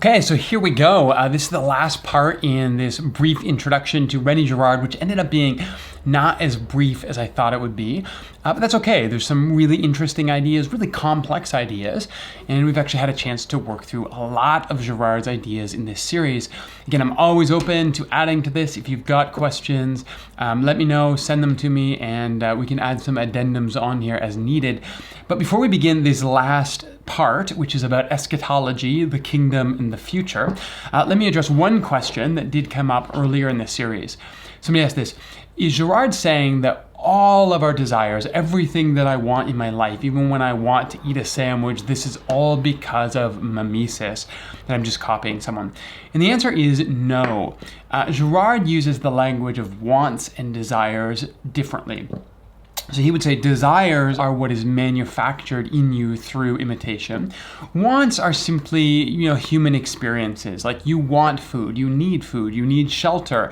Okay, so here we go. This is the last part in this brief introduction to René Girard, which ended up being not as brief as I thought it would be. But that's okay. There's some really interesting ideas, really complex ideas, and we've actually had a chance to work through a lot of Girard's ideas in this series. Again, I'm always open to adding to this. If you've got questions, let me know, send them to me, and we can add some addendums on here as needed. But before we begin this last part, which is about eschatology, the kingdom in the future, let me address one question that did come up earlier in the series. Somebody asked this: is Girard saying that all of our desires, everything that I want in my life, even when I want to eat a sandwich, this is all because of mimesis, that I'm just copying someone? And the answer is no. Girard uses the language of wants and desires differently. So he would say desires are what is manufactured in you through imitation. Wants are simply, human experiences. Like you want food, you need shelter,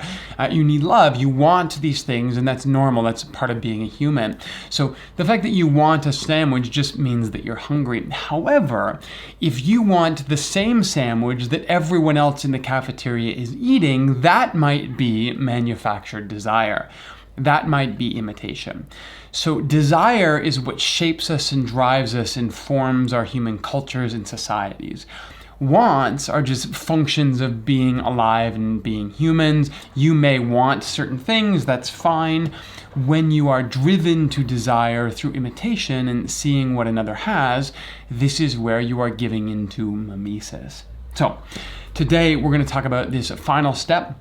you need love, you want these things, and that's normal. That's part of being a human. So the fact that you want a sandwich just means that you're hungry. However, if you want the same sandwich that everyone else in the cafeteria is eating, that might be manufactured desire. That might be imitation. So desire is what shapes us and drives us and forms our human cultures and societies. Wants are just functions of being alive and being humans. You may want certain things, that's fine. When you are driven to desire through imitation and seeing what another has, this is where you are giving into mimesis. So today we're going to talk about this final step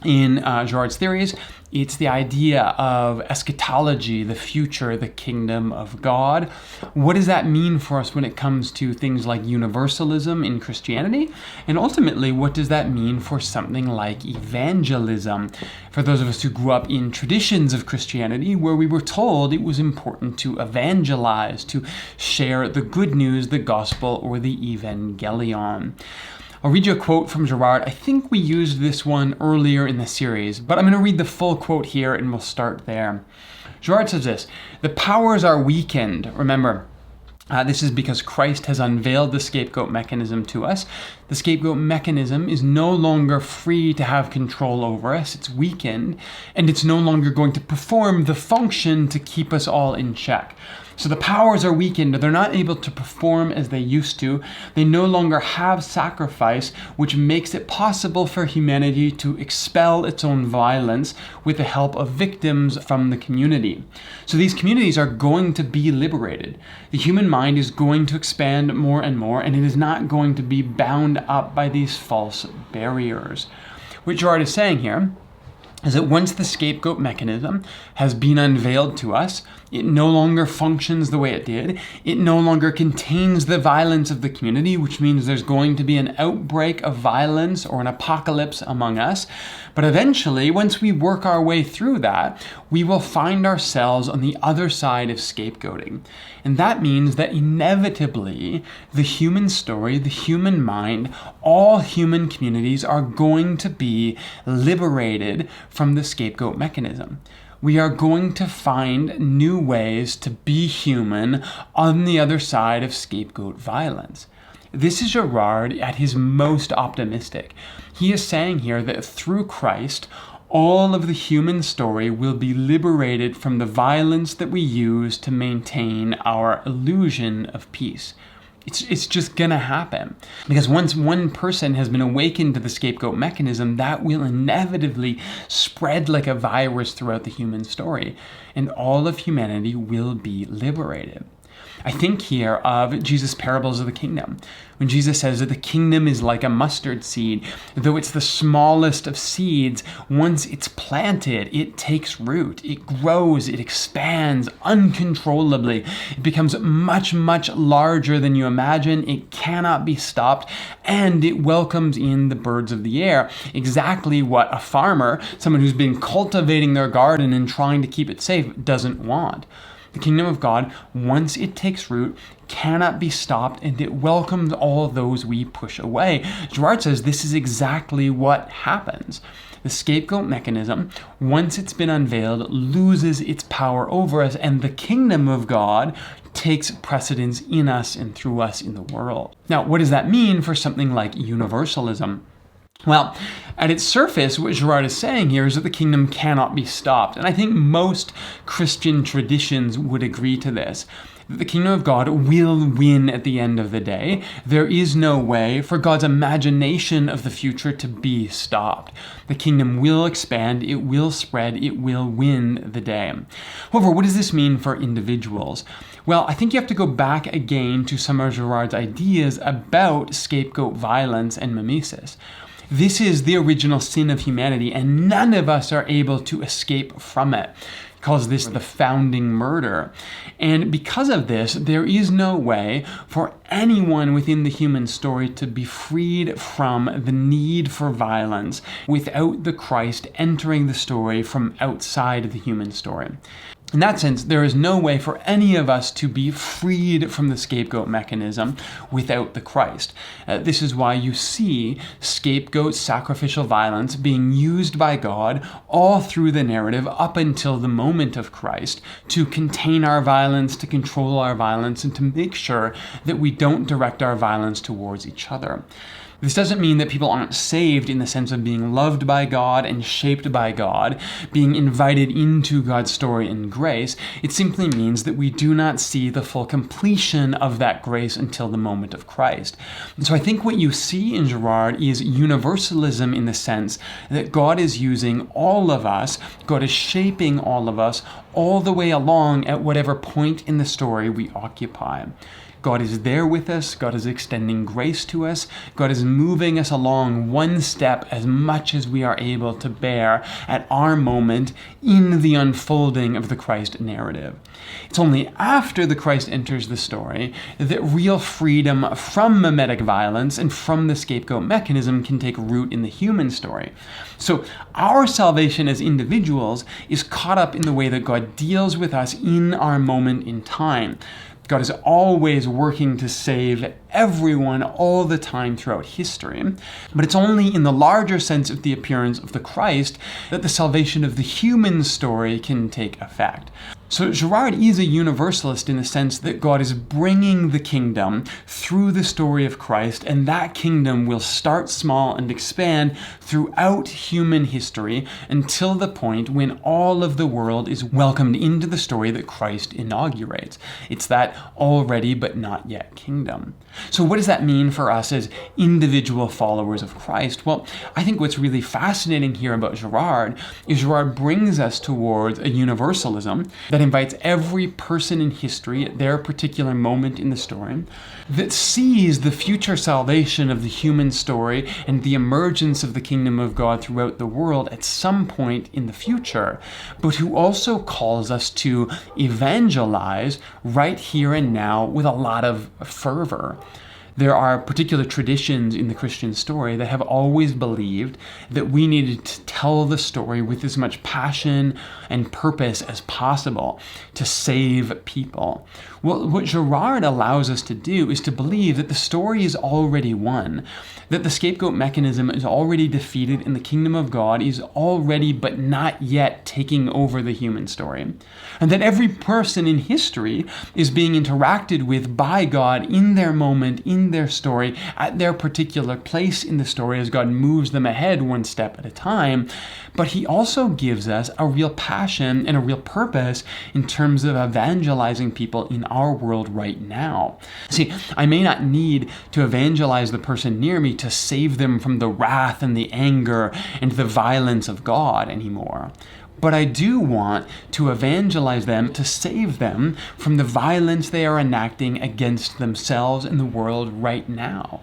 in Girard's theories. It's the idea of eschatology, the future, the kingdom of God. What does that mean for us when it comes to things like universalism in Christianity? And ultimately, what does that mean for something like evangelism? For those of us who grew up in traditions of Christianity where we were told it was important to evangelize, to share the good news, the gospel, or the evangelion. I'll read you a quote from Girard. I think we used this one earlier in the series, but I'm going to read the full quote here and we'll start there. Girard says this: "The powers are weakened." Remember, this is because Christ has unveiled the scapegoat mechanism to us. The scapegoat mechanism is no longer free to have control over us. It's weakened, and it's no longer going to perform the function to keep us all in check. So the powers are weakened. They're not able to perform as they used to. They no longer have sacrifice, which makes it possible for humanity to expel its own violence with the help of victims from the community. So these communities are going to be liberated. The human mind is going to expand more and more, and it is not going to be bound up by these false barriers. What Girard is saying here is that once the scapegoat mechanism has been unveiled to us, it no longer functions the way it did. It no longer contains the violence of the community, which means there's going to be an outbreak of violence or an apocalypse among us. But eventually, once we work our way through that, we will find ourselves on the other side of scapegoating. And that means that inevitably, the human story, the human mind, all human communities are going to be liberated from the scapegoat mechanism. We are going to find new ways to be human on the other side of scapegoat violence. This is Girard at his most optimistic. He is saying here that through Christ, all of the human story will be liberated from the violence that we use to maintain our illusion of peace. It's just gonna happen. Because once one person has been awakened to the scapegoat mechanism, that will inevitably spread like a virus throughout the human story, and all of humanity will be liberated. I think here of Jesus' parables of the kingdom. When Jesus says that the kingdom is like a mustard seed, though it's the smallest of seeds, once it's planted, it takes root, it grows, it expands uncontrollably. It becomes much, much larger than you imagine. It cannot be stopped, and it welcomes in the birds of the air. Exactly what a farmer, someone who's been cultivating their garden and trying to keep it safe, doesn't want. The kingdom of God, once it takes root, cannot be stopped, and it welcomes all those we push away. Girard says this is exactly what happens. The scapegoat mechanism, once it's been unveiled, loses its power over us, and the kingdom of God takes precedence in us and through us in the world. Now, what does that mean for something like universalism? Well, at its surface, what Girard is saying here is that the kingdom cannot be stopped. And I think most Christian traditions would agree to this. That the kingdom of God will win at the end of the day. There is no way for God's imagination of the future to be stopped. The kingdom will expand, it will spread, it will win the day. However, what does this mean for individuals? Well, I think you have to go back again to some of Girard's ideas about scapegoat violence and mimesis. This is the original sin of humanity, and none of us are able to escape from it. He calls this the founding murder. And because of this, there is no way for anyone within the human story to be freed from the need for violence without the Christ entering the story from outside of the human story. In that sense, there is no way for any of us to be freed from the scapegoat mechanism without the Christ. This is why you see scapegoat sacrificial violence being used by God all through the narrative up until the moment of Christ to contain our violence, to control our violence, and to make sure that we don't direct our violence towards each other. This doesn't mean that people aren't saved in the sense of being loved by God and shaped by God, being invited into God's story in grace. It simply means that we do not see the full completion of that grace until the moment of Christ. And so I think what you see in Girard is universalism in the sense that God is using all of us, God is shaping all of us all the way along at whatever point in the story we occupy. God is there with us, God is extending grace to us, God is moving us along one step as much as we are able to bear at our moment in the unfolding of the Christ narrative. It's only after the Christ enters the story that real freedom from mimetic violence and from the scapegoat mechanism can take root in the human story. So our salvation as individuals is caught up in the way that God deals with us in our moment in time. God is always working to save everyone all the time throughout history. But it's only in the larger sense of the appearance of the Christ that the salvation of the human story can take effect. So Girard is a universalist in the sense that God is bringing the kingdom through the story of Christ, and that kingdom will start small and expand throughout human history until the point when all of the world is welcomed into the story that Christ inaugurates. It's that already but not yet kingdom. So what does that mean for us as individual followers of Christ? Well, I think what's really fascinating here about Girard is Girard brings us towards a universalism that invites every person in history at their particular moment in the story, that sees the future salvation of the human story and the emergence of the kingdom of God throughout the world at some point in the future, but who also calls us to evangelize right here and now with a lot of fervor. There are particular traditions in the Christian story that have always believed that we needed to tell the story with as much passion and purpose as possible to save people. Well, what Girard allows us to do is to believe that the story is already won, that the scapegoat mechanism is already defeated and the kingdom of God is already but not yet taking over the human story, and that every person in history is being interacted with by God in their moment, in their story, at their particular place in the story as God moves them ahead one step at a time. But he also gives us a real passion and a real purpose in terms of evangelizing people in our world right now. See, I may not need to evangelize the person near me to save them from the wrath and the anger and the violence of God anymore. But I do want to evangelize them to save them from the violence they are enacting against themselves and the world right now.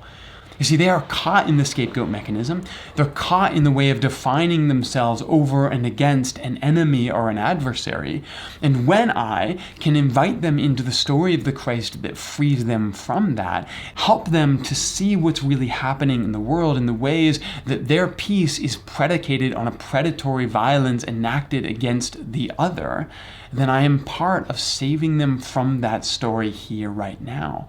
You see, they are caught in the scapegoat mechanism. They're caught in the way of defining themselves over and against an enemy or an adversary. And when I can invite them into the story of the Christ that frees them from that, help them to see what's really happening in the world in the ways that their peace is predicated on a predatory violence enacted against the other, then I am part of saving them from that story here right now.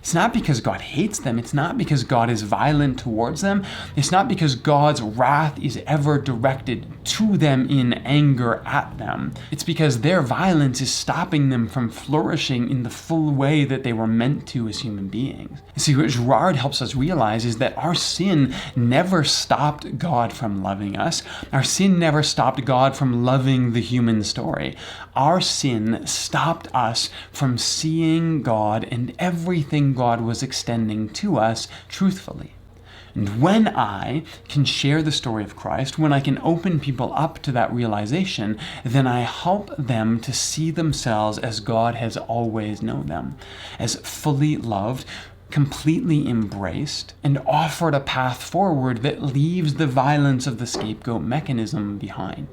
It's not because God hates them. It's not because God is violent towards them. It's not because God's wrath is ever directed to them in anger at them. It's because their violence is stopping them from flourishing in the full way that they were meant to as human beings. You see, what Girard helps us realize is that our sin never stopped God from loving us. Our sin never stopped God from loving the human story. Our sin stopped us from seeing God and everything God was extending to us truthfully. And when I can share the story of Christ, when I can open people up to that realization, then I help them to see themselves as God has always known them, as fully loved, completely embraced, and offered a path forward that leaves the violence of the scapegoat mechanism behind.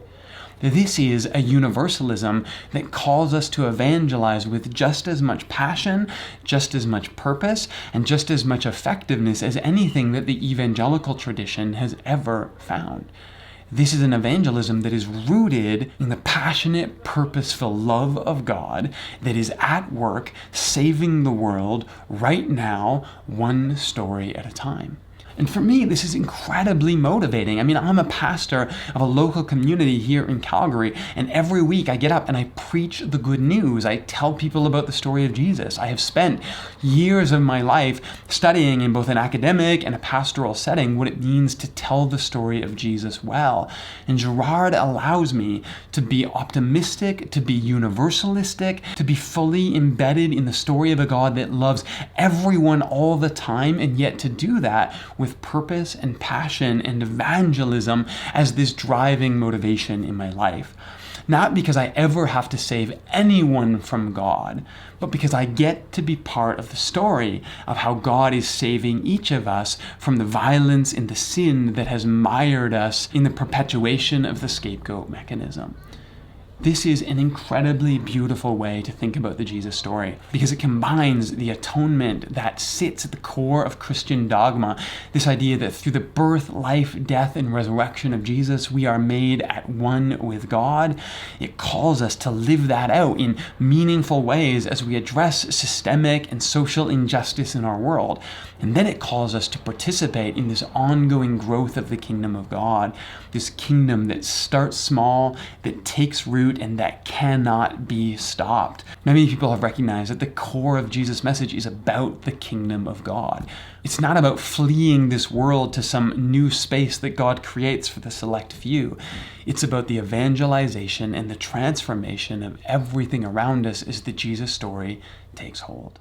This is a universalism that calls us to evangelize with just as much passion, just as much purpose, and just as much effectiveness as anything that the evangelical tradition has ever found. This is an evangelism that is rooted in the passionate, purposeful love of God that is at work saving the world right now, one story at a time. And for me, this is incredibly motivating. I mean, I'm a pastor of a local community here in Calgary, and every week I get up and I preach the good news. I tell people about the story of Jesus. I have spent years of my life studying in both an academic and a pastoral setting what it means to tell the story of Jesus well. And Girard allows me to be optimistic, to be universalistic, to be fully embedded in the story of a God that loves everyone all the time, and yet to do that with purpose and passion and evangelism as this driving motivation in my life. Not because I ever have to save anyone from God, but because I get to be part of the story of how God is saving each of us from the violence and the sin that has mired us in the perpetuation of the scapegoat mechanism. This is an incredibly beautiful way to think about the Jesus story because it combines the atonement that sits at the core of Christian dogma, this idea that through the birth, life, death, and resurrection of Jesus, we are made at one with God. It calls us to live that out in meaningful ways as we address systemic and social injustice in our world. And then it calls us to participate in this ongoing growth of the kingdom of God, this kingdom that starts small, that takes root, and that cannot be stopped. Many people have recognized that the core of Jesus' message is about the kingdom of God. It's not about fleeing this world to some new space that God creates for the select few. It's about the evangelization and the transformation of everything around us as the Jesus story takes hold.